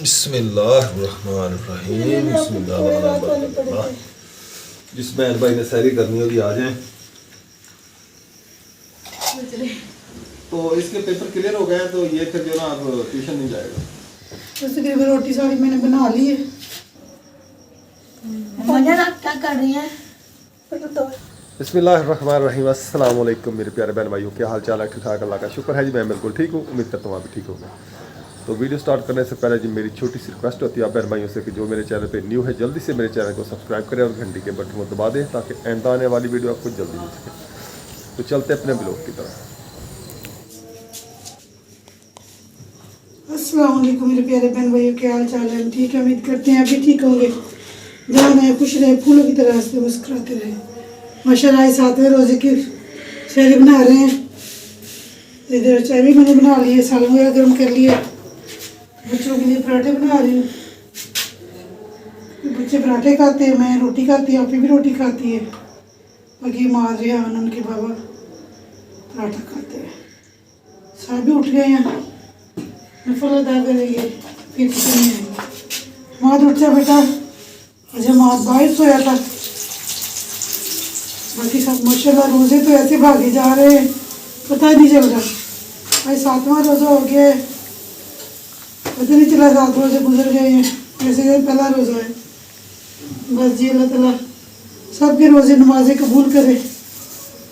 बिस्मिल्लाहिर्रहमानिर्रहीम। बिस्मिल्लाह। जिस बहन भाई ने सैरी करनी होगी आ जाए। तो इसके पेपर क्लियर हो गए तो ये फिर जो ना आप ट्यूशन नहीं जाएगा। तो तकरीबन रोटी सारी मैंने बना ली है। मजा क्या कर रही है? बिस्मिल्लाहिर्रहमानिर्रहीम। अस्सलाम वालेकुम मेरे प्यारे बहन भाइयों, क्या हाल चाल है? ठीक ठाक, अल्लाह का शुक्र है जी, मैं बिल्कुल ठीक हूँ। उम्मीद करता हूँ आप भी ठीक होंगे। तो वीडियो स्टार्ट करने से पहले जी मेरी छोटी सी रिक्वेस्ट होती है आप बहन भाइयों से कि जो मेरे चैनल पे न्यू है जल्दी से मेरे चैनल को सब्सक्राइब करें और घंटी के बटन को दबा दें ताकि एंड आने वाली वीडियो आपको जल्दी मिल सके। तो चलते अपने ब्लॉग की तरफ। अस्सलाम वालेकुम मेरे प्यारे बहन भाइयों, क्या हाल चाल है? ठीक है, उम्मीद करते हैं अभी ठीक होंगे। जहाँ रहे खुश रहे, फूलों की तरह हंसते मुस्कुराते रहे। माशाल्लाह आज 7वें रोजे की शहरी बना रहे हैं। इधर चाय भी मैंने बना ली है, सालन वगैरह गर्म कर लिया। बच्चों के लिए पराठे बना रही हूँ। बच्चे पराठे खाते हैं, मैं रोटी खाती हूँ, आपी भी रोटी खाती है। बाकी माँ रियान उनके बाबा पराठा खाते हैं। साहब भी उठ गए हैं, नफल अदा करेंगे फिर किचन में आएंगे। माँ उठ जा बेटा, अच्छा माँ बाहर सोया था। बाकी सब माशाल्लाह रोजे तो ऐसे भागे जा रहे हैं, पता ही नहीं चल रहा। भाई 7वां रोजा हो गया है, पता नहीं चला 7 रोजे गुजर गए हैं। ऐसे ही पहला रोजा है। बस जी अल्लाह ताला सबके रोजे नमाजें कबूल करे।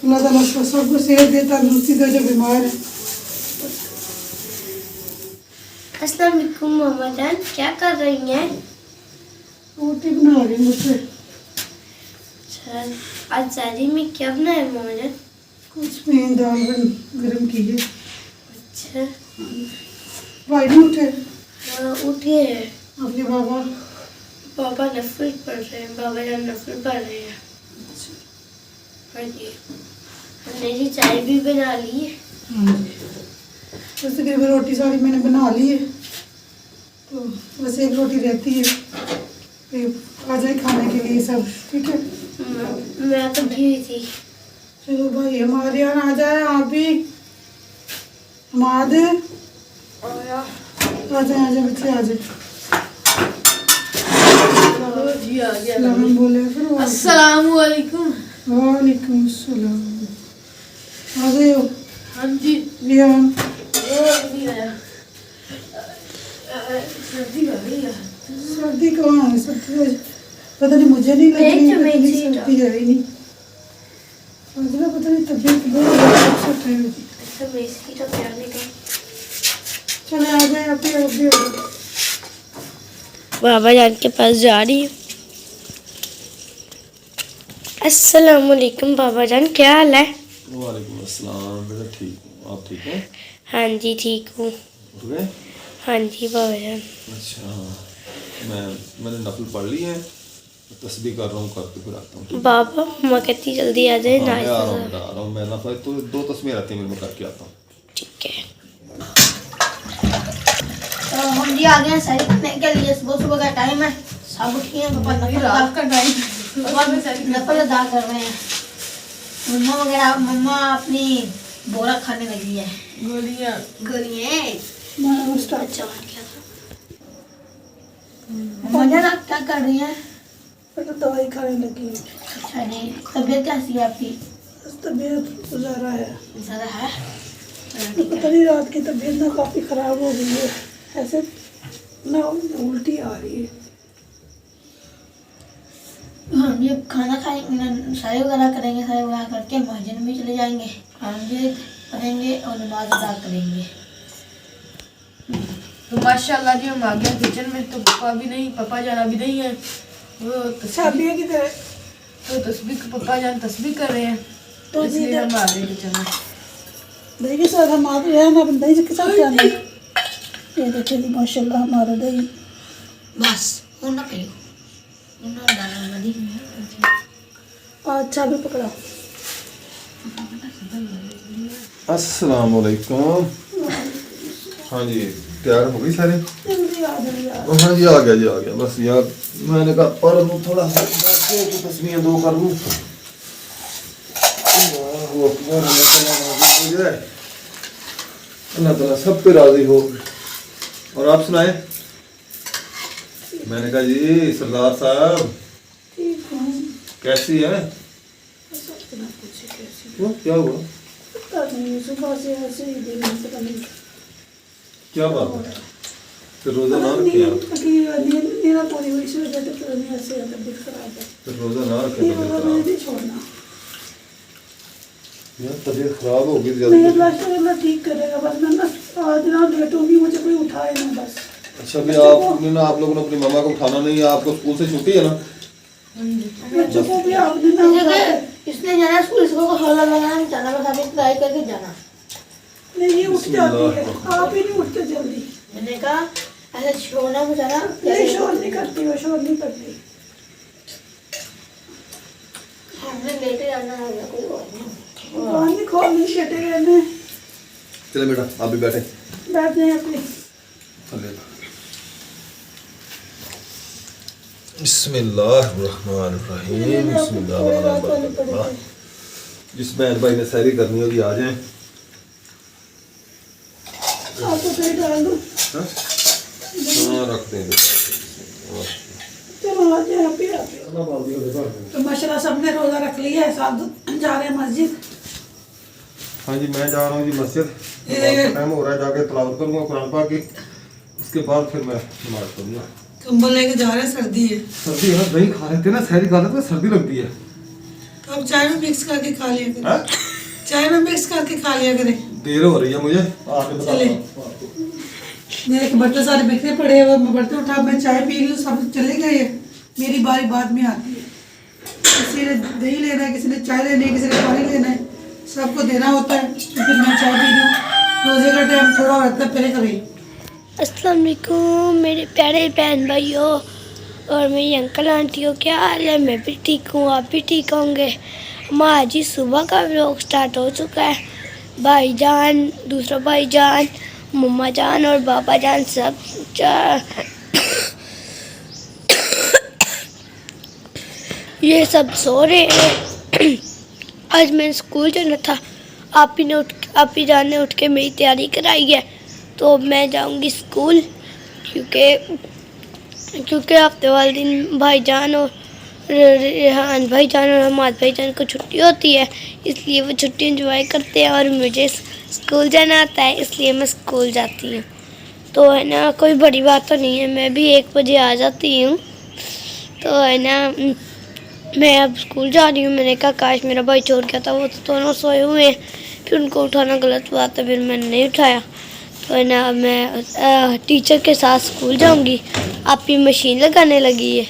अल्लाह ताला सबको सेहत दे, तंदुरुस्ती दे जो बीमार है। अस्सलाम वालेकुम मामा जान, क्या कर रही हैं? रोटी बना रही हूँ मुझसे। अच्छा, आज शादी में क्या बनाया मामा जान? कुछ में दाल गरम की है। अच्छा, भाई नहीं उठे? उठे हैं। आपके बाबा? पापा नफल पढ़ रहे हैं, बाबा जान नफल पढ़ रहे हैं। हाँ जी, हमने जी चाय भी बना ली है। हाँ जी, बस तकरीबन रोटी सारी मैंने बना ली है। तो बस एक रोटी रहती है, फिर आ जाए खाने के लिए सब। ठीक है, मैं तो घी थी। चलो भाई हमारे यहाँ आ जाए आप भी। हमाद आ जाए बच्चे आ जाए। जी आ गया। सलाम बोले फिर। अस्सलाम वालेकुम। वालेकुम सलाम। आ गए हो? हाँ जी। रियान नहीं आया। सर्दी हो गई है। सर्दी कहाँ है? सर्दी पता नहीं, मुझे नहीं लग रही है, इतनी सर्दी है ही नहीं। मुझे पता नहीं तबीयत बहुत अपसेट है मेरी। तो मैं इसकी तो प्यार नहीं कर। चले आ गए, आप भी हो गए। बाबा जान के पास जा रही हूँ। अस्सलाम वालेकुम बाबा जान, क्या हाल है? वालेकुम अस्सलाम बेटा, ठीक हूँ, आप ठीक हैं? हाँ जी ठीक हूँ। उठ गए? हाँ जी बाबा जान। अच्छा, मैंने नफल पढ़ ली है, तस्बीह कर रहा हूँ, करके फिर आता हूँ। बाबा मम्मा कहती जल्दी आ जाए। हाँ, मैं आ रहा हूँ, मैं नफल तो 2 तस्बीह रहती है, मैं करके आता हूँ। ठीक है। तो हम जी आ गए हैं सही करने के लिए। सुबह सुबह का टाइम है, सब उठी हैं। पापा रात का टाइम। नफल अदा कर रहे हैं। मम्मा अपनी बोरा खाने लगी है। गोलियां। अच्छा मम्मा जान आप क्या कर रही हैं? तो दवाई खाने लगी हूँ। अच्छा जी, तबीयत कैसी है आपकी? तबीयत गुजारा है, ज़्यादा है? तो पता नहीं रात की तबीयत ना काफ़ी ख़राब हो गई है। ऐसे ना उल्टी आ रही है। हाँ ये खाना खाएंगे, सारे वगैरह करेंगे, सारे वगैरह करके मस्जिद में चले जाएंगे, खाएंगे पढ़ेंगे और नमाज अदा करेंगे। तो माशाल्लाह जी हम आ गए किचन में। तो पापा जान अभी नहीं है। वो शादी की तरह तो तस्बीह पापा जान तस्बीह कर रहे हैं, तो इसलिए हम आ गए किचन में। दही के साथ हम आप हैं ना, अपन दही के साथ जाना। ये देखिए जी माशाल्लाह हमारा दही। बस वो ना पियो, वो ना डालना मदी। अच्छा भी पकड़ा। अस्सलाम वालेकुम। हाँ जी, तैयार हो गई सारी? जल्दी आ जाओ यार। हाँ जी, आ गया जी, आ गया। बस यार मैंने कहा पढ़ लूँ थोड़ा सा, तस्बीहें 2 कर लूँ। अल्लाह ताला सब पे राजी हो। और आप सुनाए? मैंने कहा जी सरदार साहब ठीक हूँ। कैसी है? इतना पूछे कैसी? क्यों, क्या हुआ? पता नहीं, सुबह से ऐसे ही दिन में पता नहीं क्या बात है? फिर रोजा ना नींद रखे आप? नींद पूरी हुई, इस वजह से पता नहीं ऐसे तबीयत खराब है। फिर रोजा ना रखे ये तबीयत वाला खराब। नहीं छोड़ना। यार तबीयत खराब होगी नहीं, जल्दी। अल्लाह से अल्लाह ठीक करेगा, बस मैं ना आज ना लेट होगी, मुझे कोई उठाए ना बस। अच्छा भी आपने ना, आप लोगों ने अपनी मामा को उठाना नहीं है, आपको स्कूल से छुट्टी है ना? बच्चों को भी आपने ना उठाया। इसने जाना स्कूल, इसको हौला लगाना नहीं जाना, बस अभी ट्राई करके जाना। नहीं, ये उठ जाती है, आप ही नहीं उठते जल्दी। मैंने कहा ऐसे छोड़ना मुझे ना, नहीं, शोर नहीं करती, वो शोर नहीं करती। हमने लेटे जाना है, कोई और नहीं। दुकान नहीं खोलनी, शेटे रहने, चले बेटा आप भी बैठे। बैठ जाए अपनी। बिस्मिल्लाहिर्रहमानिर्रहीम। बिस्मिल्लाह। जिस बहन भाई ने सैरी करनी होगी आ जाए। आपको सही डाल दूँ? हाँ रखते हैं। चलो आ जाए, आप ही आ जाए। तो माशाल्लाह सबने रोजा रख लिया है, सब जा रहे हैं मस्जिद। हाँ जी मैं जा रहा हूँ जी मस्जिद। टाइम हो रहा है, जाके तलावत करूँगा कुरान पाक की, उसके बाद फिर मैं नमाज पढ़ूँगा। कंबल लेके जा रहे हैं, सर्दी है। सर्दी है, दही खा लेते ना, सैरी खा लेते तो सर्दी लगती है। तो अब चाय में मिक्स करके खा लिया करें। हाँ? चाय में मिक्स करके खा लिया करें। देर हो रही है मुझे, आके बता चले। मेरे बर्तन सारे बिखरे पड़े हैं, वो मैं बर्तन उठा, मैं चाय पी रही हूँ, सब चले गए हैं, मेरी बारी बाद में आती है। किसी ने दही लेना है, किसी ने चाय लेनी है, किसी ने पानी लेना है, सबको देना होता है। तो फिर मैं चाय पी रही हूँ, रोजे का टाइम थोड़ा रहता है पहले कभी। अस्सलाम वालेकुम मेरे प्यारे बहन भाइयों और मेरी अंकल आंटियों, क्या हाल है? मैं भी ठीक हूँ, आप भी ठीक होंगे। हमारा आज ही सुबह का व्लॉग स्टार्ट हो चुका है। भाईजान, दूसरा भाईजान, मम्मा जान और बाबा जान सब ये सब सो रहे हैं। आज मैं स्कूल जाना था, आप ही जान ने उठ के मेरी तैयारी कराई है, तो मैं जाऊंगी स्कूल, क्योंकि हफ्ते वाले दिन भाईजान और रेहान भाईजान और हमाद भाईजान को छुट्टी होती है, इसलिए वो छुट्टी एंजॉय करते हैं और मुझे स्कूल जाना आता है, इसलिए मैं स्कूल जाती हूँ। तो है ना, कोई बड़ी बात तो नहीं है, मैं भी 1 बजे आ जाती हूँ। तो है ना, मैं अब स्कूल जा रही हूँ। मैंने कहा काश मेरा भाई छोड़ गया था, वो तो दोनों सोए हुए हैं, फिर उनको उठाना गलत बात है, फिर मैंने नहीं उठाया। तो है ना, मैं टीचर के साथ स्कूल जाऊंगी। आप ही मशीन लगाने लगी है,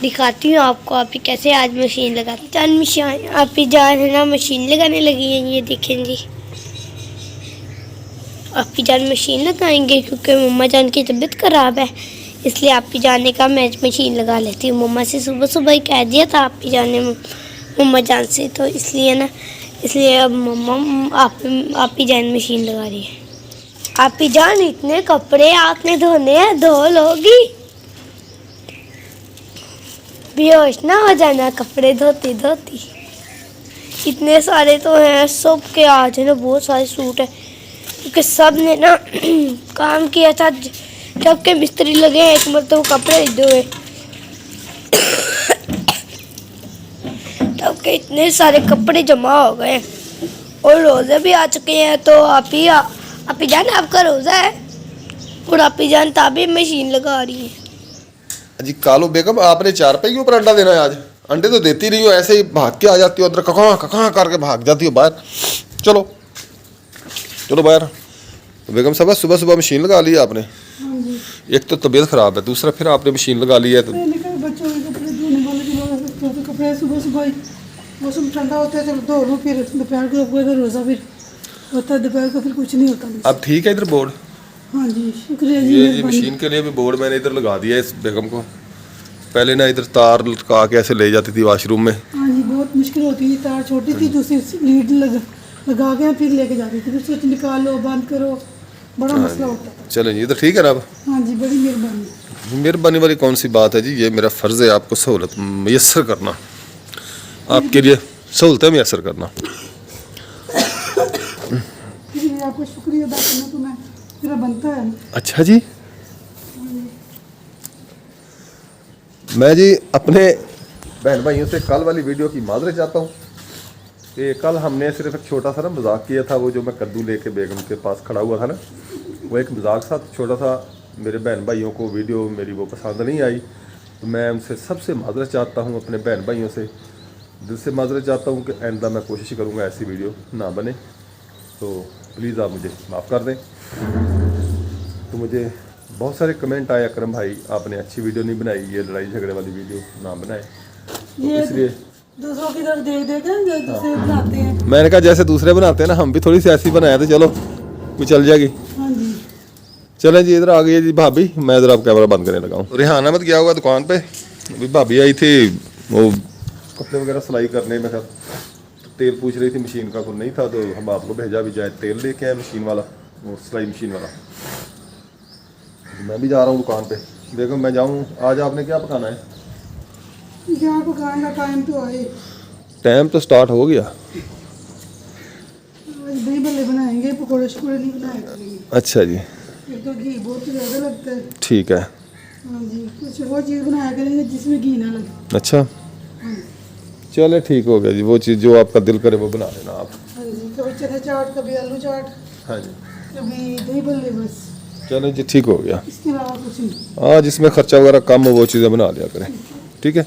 दिखाती हूँ आपको आप ही कैसे आज मशीन लगाती जान। मशीन आप ही जान है ना, मशीन लगाने लगी है, ये देखें जी। आप ही जान मशीन लगाएंगे क्योंकि मम्मा जान की तबीयत ख़राब है, इसलिए आप ही जाने का मैं मशीन लगा लेती हूँ। मम्मा से सुबह सुबह ही कह दिया था आप ही जाने मम्मा जान से, तो इसलिए ना, इसलिए अब मम्मा आप ही जान मशीन लगा रही है। आप ही जान इतने कपड़े आपने धोने हैं, धो लोगी? बेहोश ना हो जाना कपड़े धोती धोती। इतने सारे तो हैं, सब के आज है ना, बहुत सारे सूट हैं, क्योंकि सब ने ना काम किया था, जब के मिस्त्री लगे हैं, एक मतलब कपड़े धोए, तब के इतने सारे कपड़े जमा हो गए। और रोज़े भी आ चुके हैं, तो आप ही जान आपका रोज़ा है और आप ही जान ताबी मशीन लगा रही है। जी कालो बेगम, आपने 4 रुपए के ऊपर अंडा देना है आज? अंडे तो देती नहीं हो, ऐसे ही भाग के आ जाती हो अंदर, कहाँ करके भाग जाती हो बाहर। चलो चलो बाहर। तो बेगम साहब सुबह सुबह मशीन लगा ली है आपने? एक तो तबीयत खराब है, दूसरा फिर आपने मशीन लगा ली है। तो मैंने कहा बच्चों के कपड़े धोने वाले के कपड़े सुबह सुबह ही मौसम ठंडा होता है, चलो धो लूँ, फिर दोपहर को रोज़ा फिर होता है, दोपहर को फिर कुछ नहीं होता। अब ठीक है इधर बोर्ड? हाँ जी, शुक्रिया जी। ये जी मशीन के लिए भी बोर्ड मैंने इधर लगा दिया है इस बेगम को। पहले ना इधर तार लटका के ऐसे ले जाती थी वॉशरूम में। हाँ जी, बहुत मुश्किल होती थी, तार छोटी थी तो उसे लीड लगा के फिर लेके जाती थी, फिर स्विच निकालो, बंद करो, बड़ा मसला होता था। चलो जी, इधर ठीक है ना अब? हाँ जी, बड़ी मेहरबानी। मेहरबानी वाली कौन सी बात है जी, ये मेरा फ़र्ज़ है आपको सहूलत मैसर करना, आपके लिए सहूलतें मैसर करना। आपको शुक्रिया अदा करना तो मैं मेरा बनता है। अच्छा जी, मैं जी अपने बहन भाइयों से कल वाली वीडियो की माजरत चाहता हूँ कि कल हमने सिर्फ एक छोटा सा ना मजाक किया था। वो जो मैं कद्दू लेके बेगम के पास खड़ा हुआ था ना, वो एक मजाक सा छोटा सा। मेरे बहन भाइयों को वीडियो मेरी वो पसंद नहीं आई, तो मैं उनसे सबसे माजरत चाहता हूँ, अपने बहन भाइयों से दिल से माजरत चाहता हूँ कि आइंदा मैं कोशिश करूँगा ऐसी वीडियो ना बने। तो प्लीज़ आप मुझे माफ़ कर दें। तो मुझे बहुत सारे कमेंट आए, अकरम भाई आपने अच्छी वीडियो नहीं बनाई, ये लड़ाई झगड़े वाली वीडियो ना बनाए। तो ये इसलिए दूसरों की तरफ देख देख के दूसरे बनाते हैं। मैंने कहा जैसे दूसरे बनाते हैं ना, हम भी थोड़ी सी ऐसी बनाए तो चलो कोई चल जाएगी। हाँ जी, चलें जी, इधर आ गई है जी भाभी। मैं इधर आप कैमरा बंद करने लगा हूँ। रेहान अहमद गया हुआ दुकान पे, अभी भाभी आई थी वो कपड़े वगैरह सिलाई करने में। खैर तेल पूछ रही थी, मशीन का कुछ नहीं था, तो हम आपको भेजा भी जाए तेल लेके आए मशीन वाला, वो सिलाई मशीन वाला। मैं भी जा रहा हूँ दुकान पे। देखो मैं जाऊँ, आज आपने क्या पकाना है? क्या पकाने का टाइम तो आए। टाइम तो स्टार्ट हो गया। आज दही भल्ले बनाएंगे, पकौड़े शकोड़े नहीं बनाए करेंगे। अच्छा जी, एक तो घी बहुत ज़्यादा लगता है। ठीक है। हाँ जी, कुछ वो चीज़ बनाया करेंगे जिसमें घी ना लगे। अच्छा हाँ जी, चले ठीक हो गया जी, वो चीज़ जो आपका दिल करे वो बना लेना आप। हाँ जी, कभी चने चाट, कभी आलू चाट, हाँ जी, कभी दही भल्ले, बस चलो जी ठीक हो गया। इसके अलावा कुछ नहीं। हाँ, जिसमें खर्चा वगैरह कम हो वो चीज़ें बना लिया करें। ठीक है,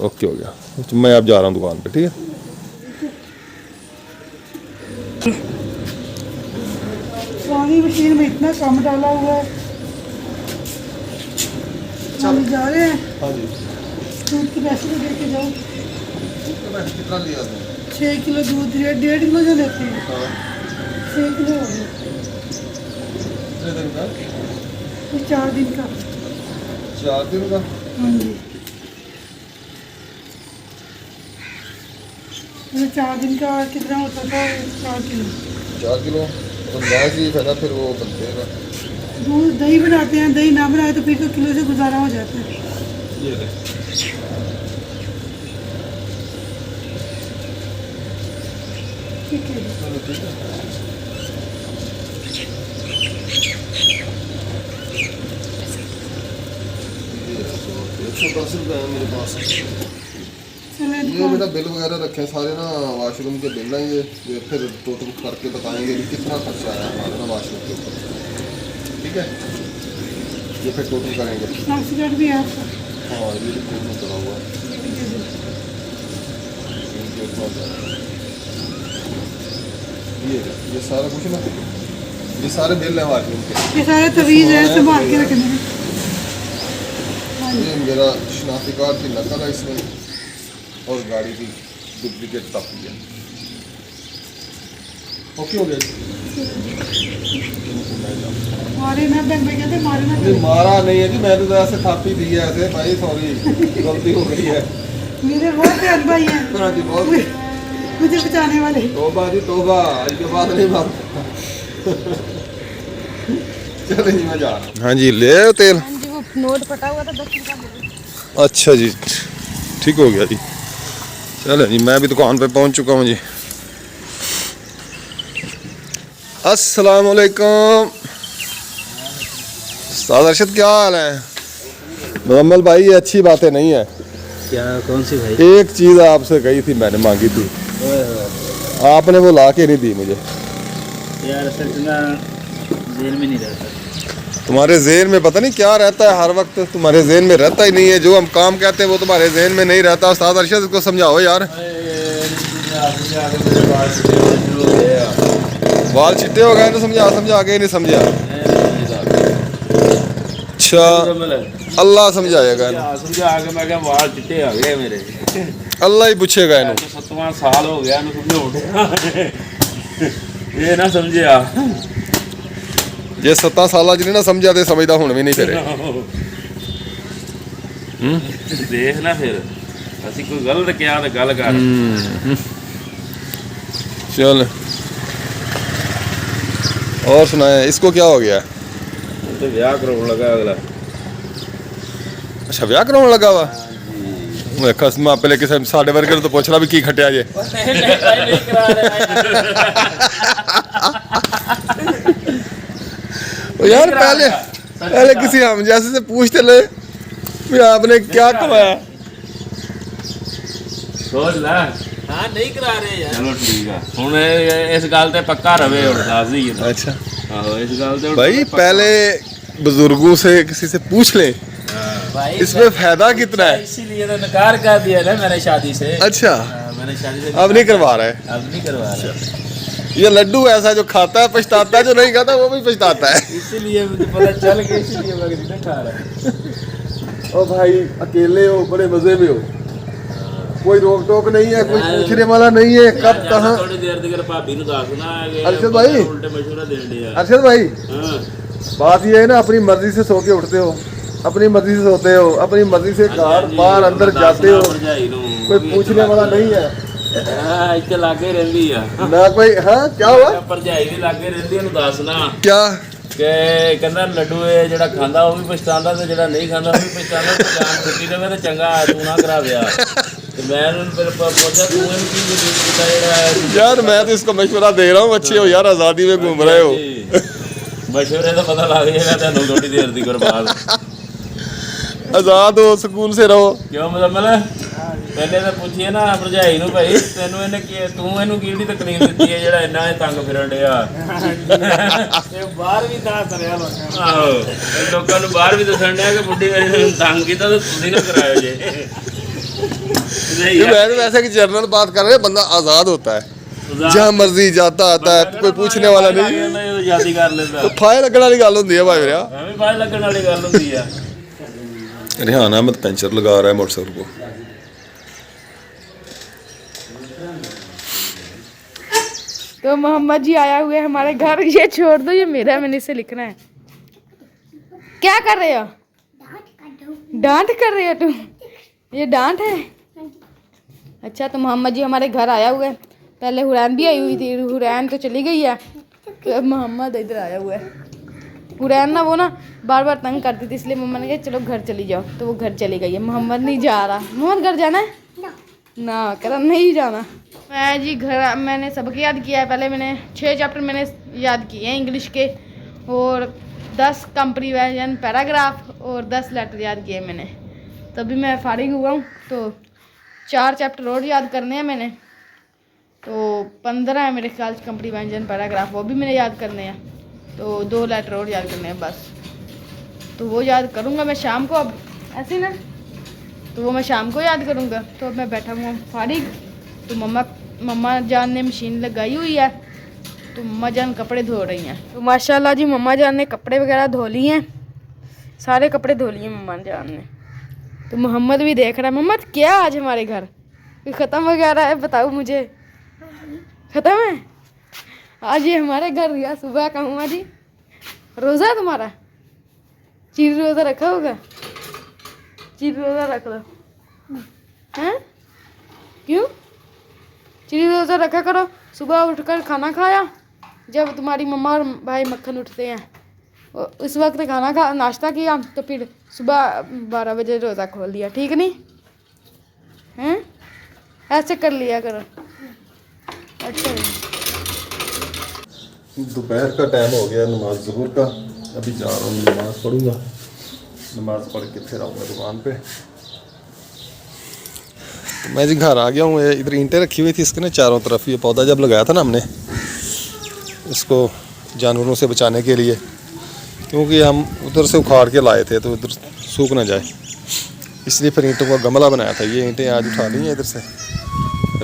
ओके हो गया। तो मैं अब जा रहा हूँ दुकान पे। ठीक है, पानी मशीन में इतना कम डाला हुआ है। हम जा रहे हैं, हाँ जी। दूध के पैसे तो दे के जाओ। कितना लिया 6 किलो दूध, 1.5 किलो जो लेते हैं, 6 किलो हो गया। ये 4 दिन का। 4 दिन का। हाँ जी, ये 4 दिन का कितना होता था? 4 किलो 4 किलो तो गैस ही फायदा, फिर वो बनते हैं। दूध। दही बनाते हैं, दही ना बनाए तो फिर तो किलो से गुजारा हो जाता है। ये ले। ठीक है, चलो ठीक है। ₹110 है मेरे पास। चले ये दुकान। बेटा बिल वगैरह रखे सारे ना, वॉशरूम के बिल हैं ये फिर टोटल करके बताएंगे कि कितना खर्चा आया हमारा ना वॉशरूम के ऊपर। ठीक है, ये फिर टोटल करेंगे। स्नैक्स कार्ड भी है आपका? हाँ, ये भी टोटल करा हुआ है। ये सारा कुछ ना, ये सारे बिल हैं वॉशरूम के। ये सारे तवीज़ है, संभाल के रखने हैं। हाँ जी, ये मेरा शनाख्ती कार्ड की नकल है इसमें, और गाड़ी की डुप्लीकेट कॉपी है। ओके हो गया। मारे ना, बैंक में कहते मारे ना नहीं, मारा नहीं है जी, मैंने तो ऐसे थापी दी है ऐसे। भाई सॉरी, गलती हो गई है। मेरे बहुत प्यार भाई हैं, हाँ जी, बहुत। मुझे बचाने वाले। तोबा जी तोबा, ये बात नहीं बात। चले जी, मैं जा रहा हूँ। हाँ जी, ले आए तेल? हाँ जी, वो नोट फटा हुआ था 10 का। अच्छा जी, ठीक हो गया जी। चलो जी, मैं भी दुकान पे पहुंच चुका हूँ जी। अस्सलाम वालेकुम। उस्ताद अरशद, क्या हाल है? मुकम्मल भाई, ये अच्छी बातें नहीं है। क्या? कौन सी भाई? एक चीज़ आपसे कही थी, मैंने मांगी थी, आपने वो ला के नहीं दी मुझे। यार असल इतना जेल में नहीं रहता। तुम्हारे जेहन में पता नहीं क्या रहता है, हर वक्त तुम्हारे जेहन में रहता ही नहीं है। जो हम काम कहते हैं वो तुम्हारे जेहन में नहीं रहता। उस्ताद अरशद को समझाओ यार। बाल चिट्टे हो गए तो समझा के नहीं समझा। अच्छा, अल्लाह समझाएगा इन्हें। समझा आगे मैं क्या बाल चिट्टे आ गए मेरे। अल्लाह ही पूछेगा इन्हें। 7वां साल हो गया इन्हें समझो। ये ना समझिया जे 7 साल च नहीं ना समझा तो समझदा हुण भी नहीं फिर। देख ना फिर ਅਸੀਂ ਕੋਈ ਗਲਤ ਕਿਹਾ ਤਾਂ ਗੱਲ ਕਰ। चल, और सुनाए, इसको क्या हो गया? तो ਵਿਆਹ ਕਰਾਉਣ ਲੱਗਾ ਅਗਲਾ। अच्छा, ਵਿਆਹ ਕਰਾਉਣ ਲੱਗਾ ਵਾ? मैं खसमा पहले किसी साढ़े वर्गे तो पूछ रहा भी की खटिया जे। ओ यार, पहले किसी हम जैसे से पूछते ले। भी आपने क्या कमाया? सोच ला। हाँ नहीं करा रहे यार। चलो ठीक है हुण इस गल ते पक्का रवे हुण दस दी अच्छा आहो इस गल ते हुण भाई, पक्का। पहले बुजुर्गों से किसी से पूछ ले भाई इसमें फायदा कितना है। इसीलिए तो नकार कर दिया ना मैंने शादी से। अच्छा, मैंने शादी से अब नहीं करवा रहा है। अब नहीं करवा रहा। ये लड्डू ऐसा जो खाता है पछताता है, जो नहीं खाता वो भी पछताता है। इसीलिए मुझे पता चल गया, इसीलिए मैं नहीं खा रहा। ओ भाई, अकेले हो, बड़े मजे में हो, कोई रोक टोक नहीं है, कोई पूछने वाला नहीं है कब कहाँ। थोड़ी देर तक भाभी नु दसना है अरशद भाई, उल्टे मशवरा देन दिया। अरशद भाई, हां बात ये है ना, अपनी मर्जी से सो के उठते हो, अपनी मर्जी से सोते हो, अपनी मर्जी से घर बाहर अंदर जाते हो, कोई पूछने वाला नहीं है। हां इत्ते लागे रहंदी आ ना कोई। हाँ, क्या हुआ? भरजाई भी लागे रहंदी नु दसना क्या? कि कहंदा लड्डू ये जेड़ा खांदा वो भी पछतांदा ते जेड़ा नहीं खांदा वो भी पछतांदा। जान छुट्टी देवे ते चंगा तू ना करा दिया। ते मैं उन्हें फिर पूछा तू इन की कीता जेड़ा। यार मैं तो इसको मशवरा दे रहा हूँ, अच्छे हो यार, आज़ादी में घूम रहे हो। मशवरे तो पता लग जाएगा तेन थोड़ी देर दी बाद। आज़ाद हो, सुकून से रहो। क्यों मतलब पहले तो पूछिए ना भरजाई नु भाई तेनू इन्हें की तू इनू कीड़ी तकलीफ दित्ती है जेड़ा इन्ना तंग फिरन डिया। ये बाहर भी दास रहा लोग। आहो लोकां नु बाहर भी दसन डिया कि बुड्ढी मेरी ने तंग कीता तो तुसीं ना करायो जे। नहीं ये मैं तो वैसे कि जनरल बात कर रहे हैं, बंदा आज़ाद होता है, जहाँ मर्जी जाता आता है, कोई पूछने वाला नहीं। यादी कर लेंदा तो फायर लगने वाली गल होंदी है भाई मेरा। एवें बाहर लगन वाली गल हुंदी है। रिहान अहमद पंचर लगा रहा है मोटरसाइकिल को। तो मोहम्मद जी आया हुए हमारे घर। ये छोड़ दो, ये मेरा है, मैंने इसे लिखना है। क्या कर रहे हो? डांट कर रहे हो तुम? ये डांट है? अच्छा, तो मोहम्मद जी हमारे घर आया हुआ है। पहले हुरैन भी आई हुई थी, हुरैन तो चली गई है, तो अब मोहम्मद इधर आया हुआ है। हुरैन ना वो ना बार बार तंग करती थी, इसलिए मम्मा ने कहा चलो घर चली जाओ, तो वो घर चली गई है। मोहम्मद नहीं जा रहा। मोहम्मद घर जाना है ना, करा नहीं जाना। मैं जी घर मैंने सबक याद किया है। पहले मैंने 6 चैप्टर मैंने याद किए हैं इंग्लिश के, और 10 कंप्रीहेंशन पैराग्राफ और 10 लेटर याद किए मैंने। तभी मैं फारिग हुआ हूँ, तो 4 चैप्टर और याद करने हैं मैंने, तो 15 है मेरे ख्याल से कंप्रीहेंशन पैराग्राफ, वो भी मैंने याद करने हैं। तो 2 लेटर और याद करने हैं बस, तो वो याद करूँगा मैं शाम को। अब ऐसे ना, तो वो मैं शाम को याद करूँगा। तो अब मैं बैठा हुआ फारिग, तो मम्मा जान ने मशीन लगाई हुई है, तो मम्मा जान कपड़े धो रही हैं। तो माशाल्लाह जी मम्मा जान ने कपड़े वगैरह धो लिए हैं, सारे कपड़े धो लिए मम्मा जान ने। तो मोहम्मद भी देख रहा है। मोहम्मद क्या आज हमारे घर कोई ख़त्म वगैरह है? बताओ मुझे, ख़त्म है आज ये हमारे घर रिया सुबह का। मम्मा जी रोज़ा है तुम्हारा? चीर रोज़ा रखा होगा? चीर रोज़ा रख लो। हैं क्यों चीर रोज़ा रखा करो? सुबह उठकर खाना खाया, जब तुम्हारी मम्मा और भाई मक्खन उठते हैं उस वक्त खाना खा नाश्ता किया, तो फिर सुबह 12 बजे रोज़ा खोल दिया। ठीक नहीं हैं? ऐसे कर लिया करो। अच्छा, दोपहर का टाइम हो गया नमाज ज़ुहर का, अभी जा रहा हूँ नमाज़ पढ़ूँगा, नमाज़ पढ़ के फिर आऊँगा दुकान पे। तो मैं जी घर आ गया हूँ। इधर ईंटें रखी हुई थी इसके ना चारों तरफ। ये पौधा जब लगाया था ना हमने इसको जानवरों से बचाने के लिए, क्योंकि हम उधर से उखाड़ के लाए थे तो उधर सूख ना जाए, इसलिए फिर ईंटों का गमला बनाया था। ये ईंटें आज उठा ली हैं इधर से।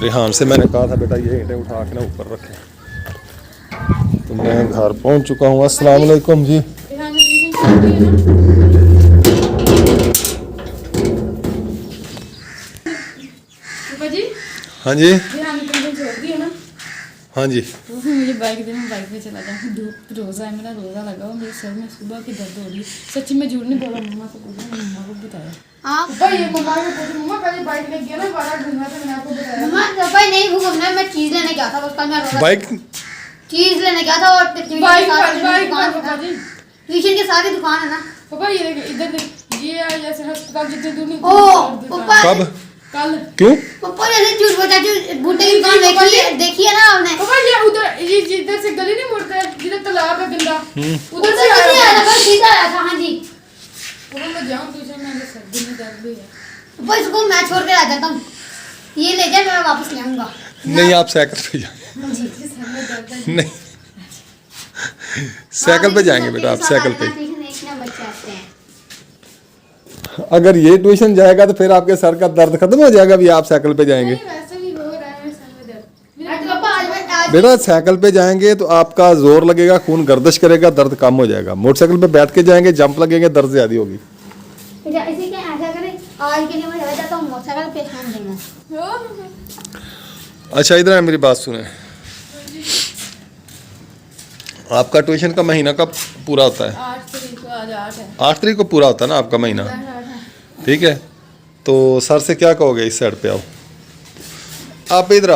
रिहान से मैंने कहा था बेटा ये ईंटें उठा के ना ऊपर रखें। तो मैं घर पहुंच चुका हूँ। अस्सलाम वालेकुम जी। जी हाँ जी, छोड़ दिया ना, हाँ जी। तो फिर मुझे बाइक दे, मैं बाइक पे चला जाऊँ। धूप रोज़ा है, मेरा रोज़ा लगा हुआ, मेरे सर में सुबह की दर्द हो रही है। सच्ची में झूठ नहीं बोला, मम्मा को बोला, मम्मा को बताया। भाई ये मम्मा को पूछो, मम्मा पहले बाइक लेके गया ना, बाहर घूमना था, मैंने आपको बताया। मम्मा भाई नहीं घूमना, मैं चीज लेने गया था, बस कल मैं रोज़ा बाइक चीज लेने गया था, और ट्यूशन के साथ ही दुकान है ना। पापा ये देख, इधर देख, ये जैसे अस्पताल जितने दूर नहीं। ओ पापा, कब? कल। क्यों? पापा जैसे झूठ बता, बूटे की दुकान देखी है ना आपने? पापा ये उधर, ये इधर से गली नहीं मुड़ता है, जिधर तालाब है गंदा, उधर उधर से से आया था, बस सीधा आया था। हाँ जी, मैं जाऊँ ट्यूशन में, सर्दी में वो इसको मैं छोड़ के आ जाता हूँ, ये ले जाए मैं वापस ले आऊंगा। नहीं आप साइकिल पे जाएंगे। नहीं साइकिल पे जाएंगे बेटा, आप साइकिल पे। बच्चे आते हैं। अगर ये ट्यूशन जाएगा तो फिर आपके सर का दर्द खत्म हो जाएगा, भी आप साइकिल पे जाएंगे। वैसे भी हो रहा है मेरे सर में दर्द। पापा आज बेटा साइकिल पे जाएंगे तो आपका जोर लगेगा, खून गर्दिश करेगा, दर्द कम हो जाएगा। मोटरसाइकिल पे बैठ के जाएंगे, जंप लगेंगे, दर्द ज्यादा होगी। इसी के ऐसा करें, आज के लिए मैं चला जाता हूँ मोटरसाइकिल पे ध्यान देना। अच्छा इधर है, मेरी बात सुने। आपका ट्यूशन का महीना कब पूरा होता है? 8 तारीख को, आज 8 है। 8 तारीख को पूरा होता है ना आपका महीना, ठीक है। तो सर से क्या कहोगे, इस साइड पे आओ, आप इधर आओ।